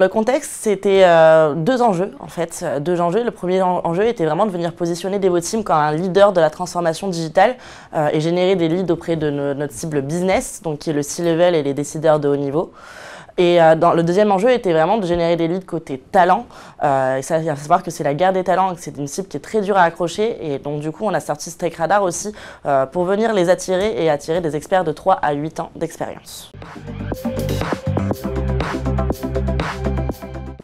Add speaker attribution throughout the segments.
Speaker 1: Le contexte, c'était deux enjeux en fait. Le premier enjeu était vraiment de venir positionner Devoteam comme un leader de la transformation digitale et générer des leads auprès de notre cible business, donc qui est le C-level et les décideurs de haut niveau. Et le deuxième enjeu était vraiment de générer des leads côté talent. Il faut savoir que c'est la guerre des talents et que c'est une cible qui est très dure à accrocher. Et donc du coup, on a sorti Steak Radar aussi pour venir les attirer et attirer des experts de 3 à 8 ans d'expérience.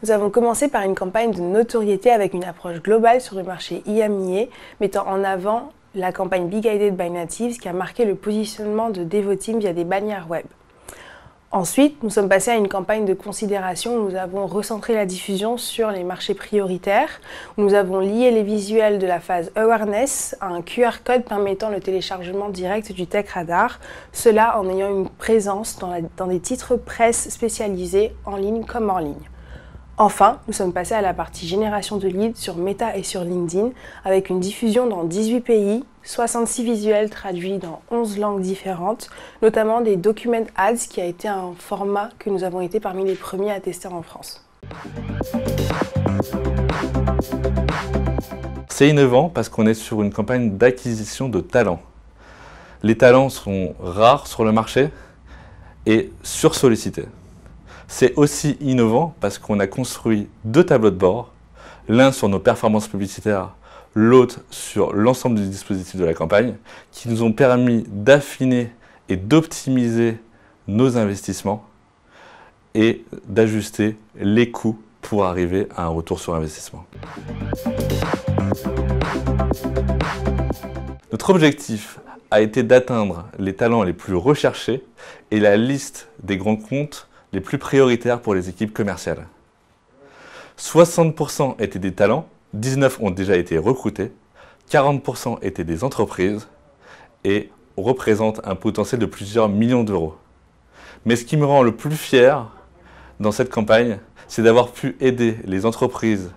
Speaker 2: Nous avons commencé par une campagne de notoriété avec une approche globale sur le marché IAMIA, mettant en avant la campagne Be Guided by Natives qui a marqué le positionnement de Devoteam via des bannières web. Ensuite, nous sommes passés à une campagne de considération où nous avons recentré la diffusion sur les marchés prioritaires, où nous avons lié les visuels de la phase Awareness à un QR code permettant le téléchargement direct du Tech Radar, cela en ayant une présence dans des titres presse spécialisés en ligne comme hors ligne. Enfin, nous sommes passés à la partie génération de leads sur Meta et sur LinkedIn avec une diffusion dans 18 pays, 66 visuels traduits dans 11 langues différentes, notamment des document ads qui a été un format que nous avons été parmi les premiers à tester en France.
Speaker 3: C'est innovant parce qu'on est sur une campagne d'acquisition de talents. Les talents sont rares sur le marché et sursollicités. C'est aussi innovant parce qu'on a construit deux tableaux de bord, l'un sur nos performances publicitaires, l'autre sur l'ensemble du dispositif de la campagne, qui nous ont permis d'affiner et d'optimiser nos investissements et d'ajuster les coûts pour arriver à un retour sur investissement. Notre objectif a été d'atteindre les talents les plus recherchés et la liste des grands comptes les plus prioritaires pour les équipes commerciales. 60% étaient des talents, 19 ont déjà été recrutés, 40% étaient des entreprises et représentent un potentiel de plusieurs millions d'euros. Mais ce qui me rend le plus fier dans cette campagne, c'est d'avoir pu aider les entreprises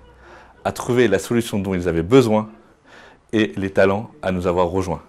Speaker 3: à trouver la solution dont ils avaient besoin et les talents à nous avoir rejoints.